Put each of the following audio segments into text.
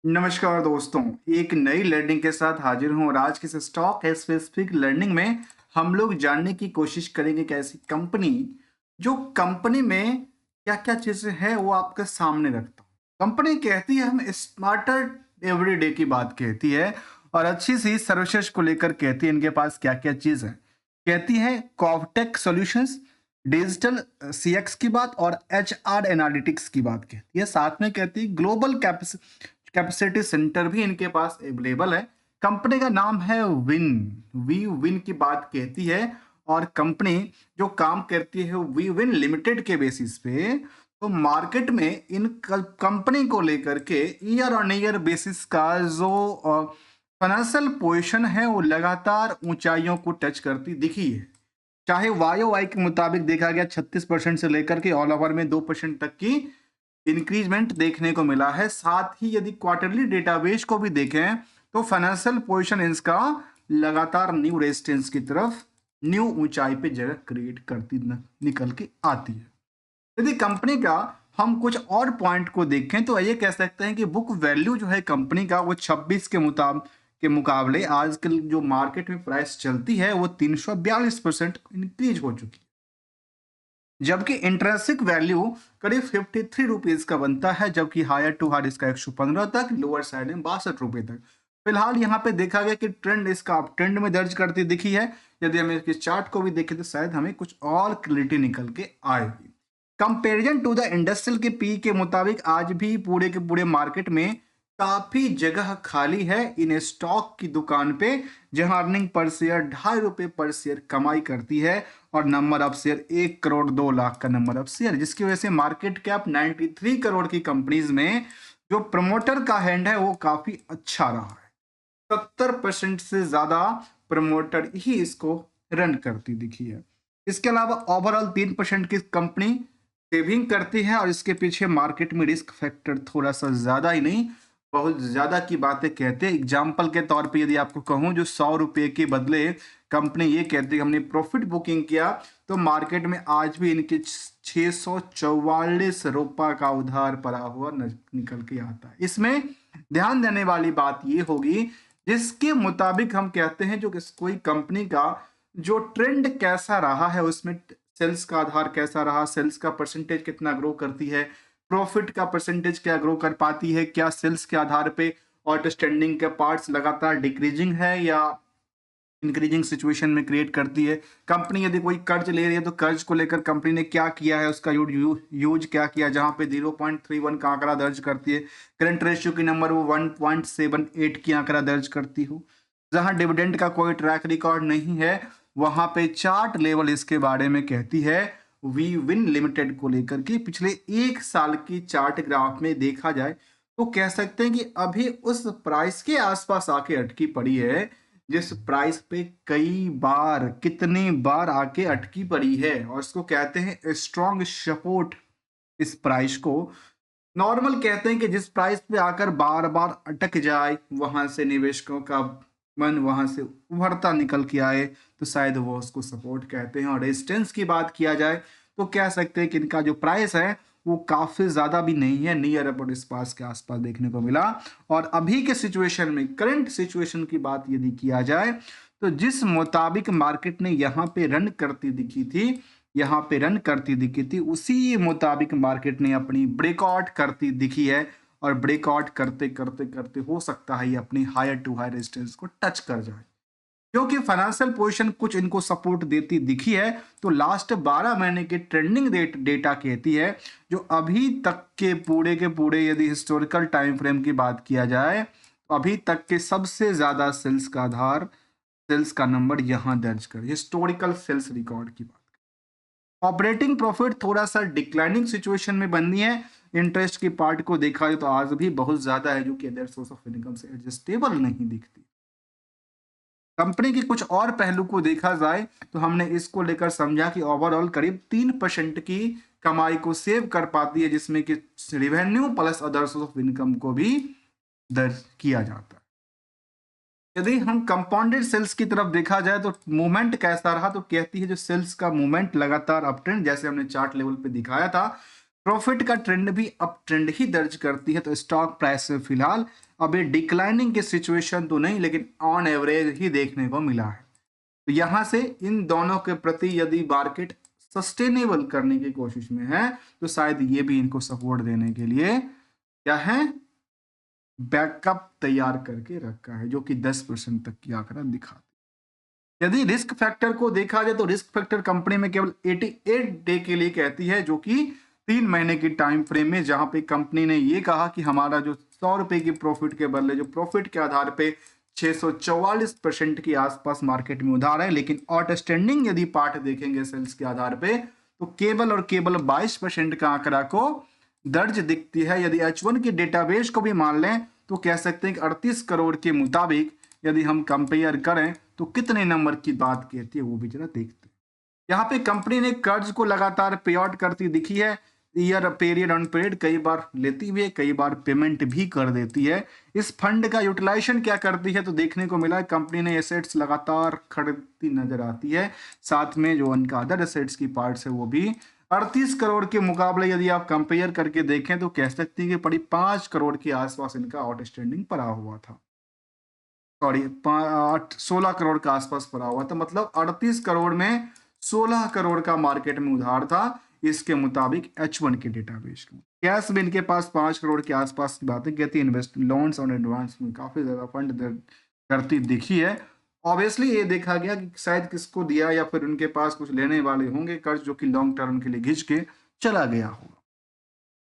नमस्कार दोस्तों, एक नई लर्निंग के साथ हाजिर हूँ और आज की इस स्टॉक स्पेसिफिक लर्निंग में हम लोग जानने की कोशिश करेंगे कि ऐसी कंपनी जो कंपनी में क्या-क्या चीज़ें हैं वो आपके सामने रखता हूँ। कंपनी कहती है हम स्मार्टर एवरीडे की बात कहती है और अच्छी सी सर्विसेज को लेकर कहती है इनके पास क्या-क्या चीज़ है। कहती है कॉवटेक सॉल्यूशंस, डिजिटल सीएक्स की बात और एचआर एनालिटिक्स की बात कहती है। साथ में कहती है ग्लोबल कैपेसिटी सेंटर भी इनके पास अवेलेबल है। कंपनी का नाम है विन। वी विन की बात कहती है और कंपनी जो काम करती है वी विन लिमिटेड के बेसिस पे तो मार्केट में इन कंपनी को लेकर के ईयर ऑन ईयर बेसिस का जो फाइनेंशियल पोजीशन है वो लगातार ऊंचाइयों को टच करती दिखी है। चाहे वाई वाई के मुताबिक देखा गया 36% से लेकर के ऑल ओवर में 2% तक की इंक्रीजमेंट देखने को मिला है। साथ ही यदि क्वार्टरली डेटाबेस को भी देखें तो फाइनेंशियल पोजीशन इसका लगातार न्यू रेजिस्टेंस की तरफ न्यू ऊंचाई पे जगह क्रिएट करती निकल के आती है। यदि कंपनी का हम कुछ और पॉइंट को देखें तो ये कह सकते हैं कि बुक वैल्यू जो है कंपनी का वो 26 के मुकाबले आजकल जो मार्केट में प्राइस चलती है वो 342% इंक्रीज हो चुकी है। जबकि इंट्रेंसिक वैल्यू करीब 53 रुपीज का बनता है, जबकि हायर टू हायर इसका 115 तक, लोअर साइड में 62 रुपए तक। फिलहाल यहाँ पे देखा गया कि ट्रेंड इसका अप ट्रेंड में दर्ज करती दिखी है। यदि हम इसके चार्ट को भी देखें तो शायद हमें कुछ और क्लियरिटी निकल के आएगी। कंपेरिजन टू द इंडस्ट्रियल के पी के मुताबिक आज भी पूरे के पूरे मार्केट में काफी जगह खाली है इन स्टॉक की दुकान पे, जहां अर्निंग पर शेयर 2.5 रुपए पर शेयर कमाई करती है और number of share 1 crore 2 lakh का नंबर ऑफ शेयर, जिसकी वजह से मार्केट कैप 93 करोड़ की कंपनीज में जो प्रमोटर का हैंड है वो काफी अच्छा रहा है। 70% से ज्यादा प्रमोटर ही इसको रन करती दिखी है। इसके अलावा ओवरऑल 3% की कंपनी सेविंग करती है और इसके पीछे मार्केट में रिस्क फैक्टर थोड़ा सा ज्यादा ही नहीं बहुत ज्यादा की बातें कहते हैं। एग्जाम्पल के तौर पे यदि आपको कहूं जो 100 रुपए के बदले कंपनी ये कहती है हमने प्रॉफिट बुकिंग किया तो मार्केट में आज भी इनके 644 रुपए का उधार पड़ा हुआ निकल के आता है। इसमें ध्यान देने वाली बात ये होगी जिसके मुताबिक हम कहते हैं जो कोई कंपनी का जो ट्रेंड कैसा रहा है उसमें सेल्स का आधार कैसा रहा, सेल्स का परसेंटेज कितना ग्रो करती है, प्रॉफिट का परसेंटेज क्या ग्रो कर पाती है, क्या सेल्स के आधार पे आउटस्टैंडिंग के पार्ट्स लगातार डिक्रीजिंग है या इंक्रीजिंग सिचुएशन में क्रिएट करती है। कंपनी यदि कोई कर्ज ले रही है तो कर्ज को लेकर कंपनी ने क्या किया है, उसका यूज क्या किया, जहां पे 0.31 का आंकड़ा दर्ज करती है। करंट रेशियो की नंबर वो 1.78 की आंकड़ा दर्ज करती हो। जहां डिविडेंड का कोई ट्रैक रिकॉर्ड नहीं है वहां पे चार्ट लेवल इसके बारे में कहती है वी विन लिमिटेड को लेकर के पिछले 1 साल की चार्ट ग्राफ में देखा जाए तो कह सकते हैं कि अभी उस प्राइस के आसपास आके अटकी पड़ी है जिस प्राइस पे कई बार कितनी बार आके अटकी पड़ी है और इसको कहते हैं स्ट्रॉन्ग सपोर्ट। इस प्राइस को नॉर्मल कहते हैं कि जिस प्राइस पे आकर बार बार अटक जाए वहां से निवेशकों का मन वहां से उभरता निकल के आए तो शायद वो उसको सपोर्ट कहते हैं। और रेजिस्टेंस की बात किया जाए तो कह सकते हैं कि इनका जो प्राइस है वो काफी ज्यादा भी नहीं है, नियर अबाउट इस पास के आसपास देखने को मिला। और अभी के सिचुएशन में करंट सिचुएशन की बात यदि किया जाए तो जिस मुताबिक मार्केट ने यहाँ पे रन करती दिखी थी उसी मुताबिक मार्केट ने अपनी ब्रेकआउट करती दिखी है और ब्रेकआउट करते करते करते हो सकता है ये अपनी हायर टू हायर रेजिस्टेंस को टच कर जाए, क्योंकि फाइनेंशियल पोजीशन कुछ इनको सपोर्ट देती दिखी है। तो लास्ट 12 महीने के ट्रेंडिंग डेटा कहती है जो अभी तक के पूरे यदि हिस्टोरिकल टाइम फ्रेम की बात किया जाए तो अभी तक के सबसे ज्यादा सेल्स का आधार सेल्स का नंबर यहां दर्ज कर हिस्टोरिकल सेल्स रिकॉर्ड की बात। ऑपरेटिंग प्रॉफिट थोड़ा सा डिक्लाइनिंग सिचुएशन में बनी है। इंटरेस्ट की पार्ट को देखा जाए तो आज भी बहुत ज्यादा है जो कि अदर सोर्स ऑफ इनकम से एडजस्टेबल नहीं दिखती। कंपनी के कुछ और पहलू को देखा जाए तो हमने इसको लेकर समझा कि ओवरऑल करीब 3% की कमाई को सेव कर पाती है, जिसमें कि revenue plus other source of income को भी दर्ज किया जाता है। यदि हम कंपाउंडेड सेल्स की तरफ देखा जाए तो मूवमेंट कैसा रहा तो कहती है जो सेल्स का मूवमेंट लगातार अपट्रेंड जैसे हमने चार्ट लेवल पे दिखाया था प्रॉफिट का ट्रेंड भी अप ट्रेंड ही दर्ज करती है, तो स्टॉक प्राइस में फिलहाल अभी डिक्लाइनिंग की सिचुएशन तो नहीं, लेकिन ऑन एवरेज ही देखने को मिला है। तो यहां से इन दोनों के प्रति यदि मार्केट सस्टेनेबल करने की कोशिश में है, तो शायद ये भी इनको सपोर्ट देने के लिए क्या है, बैकअप तैयार करके रखा है, जो कि 10% तक की आंकड़ा दिखाती है। यदि रिस्क फैक्टर को देखा जाए तो रिस्क फैक्टर कंपनी में केवल 88 डे के लिए कहती है, जो कि 3 महीने की टाइम फ्रेम में, जहां पे कंपनी ने ये कहा कि हमारा जो 100 रुपए की प्रॉफिट के बदले जो प्रॉफिट के आधार पे 644% के आसपास मार्केट में उधार है, लेकिन आउटस्टैंडिंग यदि पार्ट देखेंगे सेल्स के आधार पे, तो केवल और केवल 22% का आंकड़ा को दर्ज दिखती है। यदि H1 की डेटाबेस को भी मान लें तो कह सकते हैं कि 38 करोड़ के मुताबिक यदि हम कंपेयर करें तो कितने नंबर की बात कहती है, वो भी जरा देखते हैं। यहाँ पे कंपनी ने कर्ज को लगातार पे आउट करती दिखी है, ईयर पीरियड ऑन पीरियड, कई बार लेती हुई है, कई बार पेमेंट भी कर देती है। इस फंड का यूटिलाइजेशन क्या करती है, तो देखने को मिला है कंपनी ने एसेट्स लगातार खरीदती नजर आती है, साथ में जो उनका अदर एसेट्स की पार्ट्स है वो भी 38 करोड़ के मुकाबले यदि आप कंपेयर करके देखें तो कह सकते हैं कि पड़ी 5 करोड़ के आसपास इनका आउटस्टैंडिंग पड़ा हुआ था, सॉरी 16 करोड़ के आसपास पड़ा हुआ था, मतलब 38 करोड़ में 16 करोड़ का मार्केट में उधार था, इसके मुताबिक H1 के डेटाबेस में। कैश भी इनके पास 5 करोड़ के आसपास की बातें कहती है, इन्वेस्ट लोन्स और एडवांस में काफी ज्यादा फंड करती दिखी है। ऑब्वियसली ये देखा गया कि शायद किसको दिया या फिर उनके पास कुछ लेने वाले होंगे कर्ज, जो कि लॉन्ग टर्म के लिए घिंच के चला गया होगा।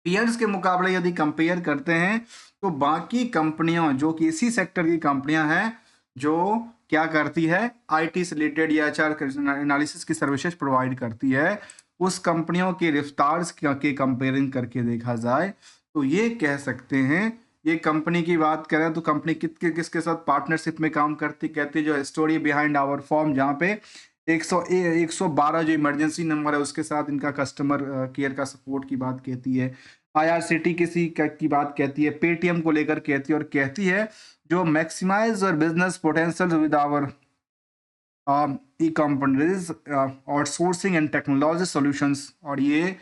पीयर्स के मुकाबले यदि कंपेयर करते हैं तो बाकी कंपनियों जो कि इसी सेक्टर की कंपनियां हैं, जो क्या करती है, आईटी से रिलेटेड या एचआर एनालिसिस की सर्विसेज प्रोवाइड करती है, उस कंपनियों के रफ्तार के कंपेयरिंग करके देखा जाए तो ये कह सकते हैं, ये कंपनी की बात करें तो कंपनी किसके साथ पार्टनरशिप में काम करती, कहती है जो स्टोरी बिहाइंड आवर फॉर्म, जहाँ पे 112 जो इमरजेंसी नंबर है उसके साथ इनका कस्टमर केयर का सपोर्ट की बात कहती है, आईआरसीटी की बात कहती है, पेटीएम को लेकर कहती है, और कहती है जो मैक्सिमाइज और business potential with our e companies outsourcing and technology solutions, और ये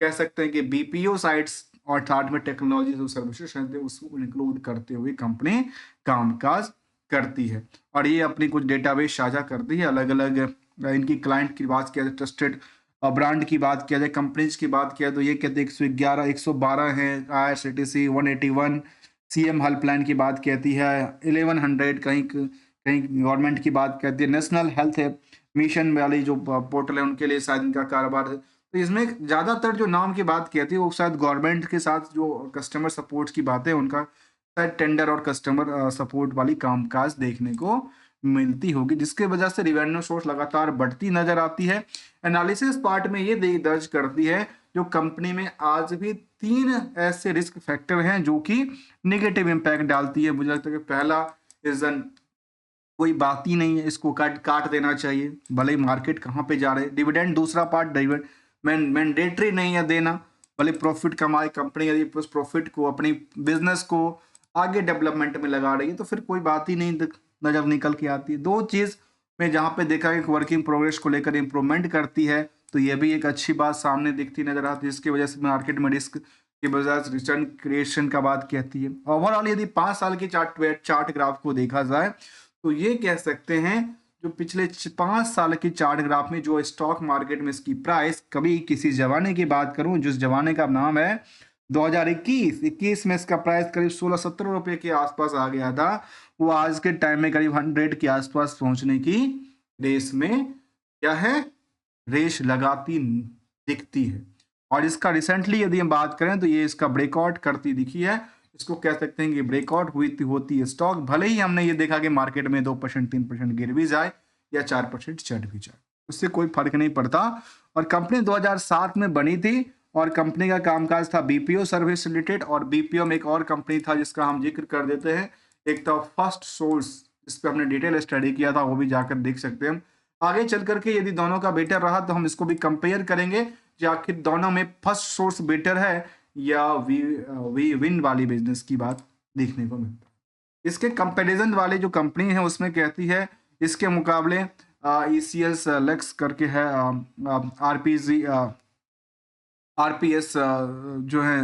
कह सकते हैं कि बीपीओ साइट्स और साथ में टेक्नोलॉजी जो सर्विसेज हैं उसको इंक्लूड करते हुए कंपनी कामकाज करती है। और ये अपनी कुछ डेटाबेस साझा करती है, अलग अलग इनकी क्लाइंट की बात किया जाए, ट्रस्टेड ब्रांड की बात किया जाए, कंपनीज की बात किया तो ये कहते हैं 111 112 है, IRCTC 181, CM हेल्पलाइन की बात कहती है 1100, कहीं कहीं गवर्नमेंट की बात कहती है, नेशनल हेल्थ मिशन वाली जो पोर्टल है उनके लिए शायद इनका कारोबार है। तो इसमें ज़्यादातर जो नाम की बात कहती है वो शायद गवर्नमेंट के साथ जो कस्टमर सपोर्ट की बात है उनका शायद टेंडर और कस्टमर सपोर्ट वाली कामकाज देखने को मिलती होगी, जिसके वजह से रिवेन्यू सोर्स लगातार बढ़ती नजर आती है। एनालिसिस पार्ट में ये दर्ज करती है जो कंपनी में आज भी 3 ऐसे रिस्क फैक्टर हैं जो कि नेगेटिव इम्पैक्ट डालती है। मुझे लगता है कि पहला इज कोई बात ही नहीं है, इसको काट देना चाहिए भले ही मार्केट कहाँ पे जा रहे हैं। डिविडेंड दूसरा पार्ट, डिविडेंड मैंडेटरी नहीं है देना, भले प्रॉफिट कमाए कंपनी, यदि उस प्रॉफिट को अपनी बिजनेस को आगे डेवलपमेंट में लगा रही है तो फिर कोई बात ही नहीं नजर निकल के आती है। 2 चीज में जहाँ पे देखा कि वर्किंग प्रोग्रेस को लेकर इंप्रूवमेंट करती है, तो ये भी एक अच्छी बात सामने दिखती नजर आती है, जिसकी वजह से मार्केट में रिस्क की बजाय रिटर्न क्रिएशन का बात कहती है। ओवरऑल यदि 5 साल की चार्ट ग्राफ को देखा जाए तो ये कह सकते हैं जो पिछले 5 साल की चार्ट ग्राफ में जो स्टॉक मार्केट में इसकी प्राइस, कभी किसी जमाने की बात करूं जिस जमाने का नाम है 2021 में इसका प्राइस करीब 16-17 रुपए के आसपास आ गया था, वो आज के टाइम में करीब 100 के आसपास पहुंचने की रेस में क्या है, रेस लगाती दिखती है। और इसका रिसेंटली यदि हम बात करें तो ये इसका ब्रेकआउट करती दिखी है, इसको कह सकते हैं कि ब्रेकआउट होती है स्टॉक, भले ही हमने ये देखा कि मार्केट में 2% 3% गिर भी जाए या 4% चढ़ भी जाए, उससे कोई फर्क नहीं पड़ता। और कंपनी 2007 में बनी थी और कंपनी का कामकाज था बीपीओ सर्विस रिलेटेड, और बीपीओ में एक और कंपनी था जिसका हम जिक्र कर देते हैं, एक था फर्स्ट सोर्स, इस पर हमने डिटेल स्टडी किया था, वो भी जाकर देख सकते हैं हम। आगे चल करके यदि दोनों का बेटर रहा तो हम इसको भी कंपेयर करेंगे कि आखिर दोनों में फर्स्ट सोर्स बेटर है या वी विन वाली बिजनेस की बात देखने को मिलता है। इसके कंपैरिजन वाले जो कंपनी है उसमें कहती है इसके मुकाबले ECL लेक्स करके है, आरपीजी आरपीएस जो है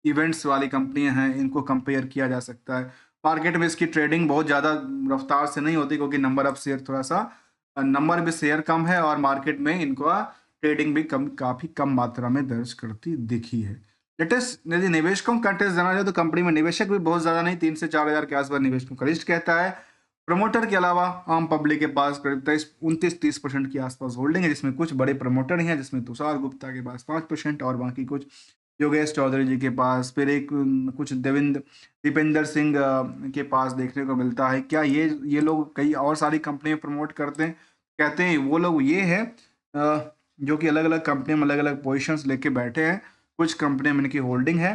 इवेंट्स वाली कंपनियां हैं, इनको कंपेयर किया जा सकता है। मार्केट में इसकी ट्रेडिंग बहुत ज़्यादा रफ्तार से नहीं होती, क्योंकि नंबर ऑफ शेयर थोड़ा सा नंबर में शेयर कम है, और मार्केट में इनका ट्रेडिंग भी काफ़ी कम मात्रा में दर्ज करती दिखी है। लेटेस्ट यदि निवेशकों का इंटरेस्ट जाना जाए तो कंपनी में निवेशक भी बहुत ज़्यादा नहीं, 3 से 4 हज़ार के आसपास निवेशकों का लिस्ट कहता है। प्रमोटर के अलावा आम पब्लिक के पास करीब 29-30% के आसपास होल्डिंग है, जिसमें कुछ बड़े प्रमोटर हैं, जिसमें तुषार गुप्ता के पास 5% और बाकी कुछ योगेश चौधरी जी के पास, फिर एक कुछ दीपेंद्र सिंह के पास देखने को मिलता है। क्या ये लोग कई और सारी कंपनियां प्रमोट करते हैं? कहते हैं वो लोग ये है जो कि अलग अलग कंपनी में अलग अलग पोजिशंस लेके बैठे हैं। कुछ कंपनी में इनकी होल्डिंग है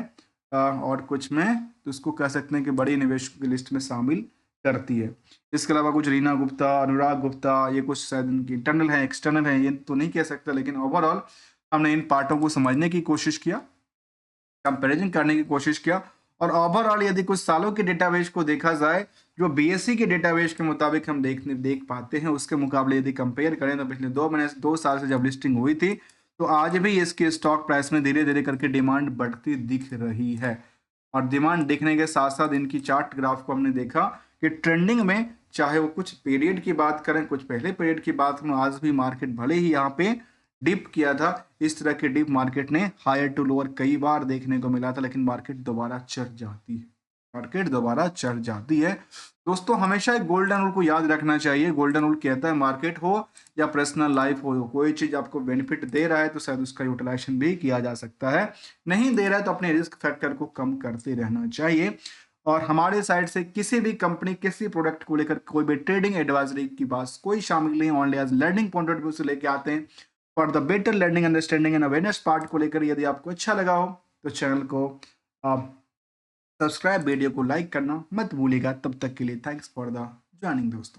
और कुछ में तो उसको कह सकते हैं कि बड़ी निवेशकों की लिस्ट में शामिल करती है। इसके अलावा कुछ रीना गुप्ता, अनुराग गुप्ता, ये कुछ शायद इनकी इंटरनल है, एक्सटर्नल है, ये तो नहीं कह सकता, लेकिन ओवरऑल हमने इन पार्टों को समझने की कोशिश किया, कंपैरिजन करने की कोशिश किया, और ओवरऑल यदि कुछ सालों के डेटाबेस को देखा जाए, जो बीएससी के डेटाबेस के मुताबिक हम देख पाते हैं, उसके मुकाबले यदि कंपेयर करें तो पिछले 2 साल से जब लिस्टिंग हुई थी, तो आज भी इसके स्टॉक प्राइस में धीरे धीरे करके डिमांड बढ़ती दिख रही है। और डिमांड दिखने के साथ साथ इनकी चार्ट ग्राफ को हमने देखा कि ट्रेंडिंग में, चाहे वो कुछ पीरियड की बात करें, कुछ पहले पीरियड की बात करें, आज भी मार्केट भले ही यहाँ पे डिप किया था, इस तरह के डिप मार्केट ने हायर टू लोअर कई बार देखने को मिला था, लेकिन मार्केट दोबारा चढ़ जाती है, मार्केट दोबारा चढ़ जाती है। दोस्तों, हमेशा एक गोल्डन रूल को याद रखना चाहिए। गोल्डन रूल कहता है मार्केट हो या पर्सनल लाइफ हो, कोई चीज आपको बेनिफिट दे रहा है तो शायद उसका यूटिलाइजेशन भी किया जा सकता है, नहीं दे रहा है तो अपने रिस्क फैक्टर को कम करते रहना चाहिए। और हमारे साइड से किसी भी कंपनी, किसी प्रोडक्ट को लेकर कोई भी ट्रेडिंग एडवाइजरी की बात कोई शामिल नहीं, only as learning point of view से लेके आते हैं for the better learning, understanding and awareness part को लेकर। यदि आपको अच्छा लगा हो तो चैनल को आप सब्सक्राइब, वीडियो को लाइक करना मत भूलिएगा। तब तक के लिए थैंक्स फॉर द ज्वाइनिंग दोस्तों।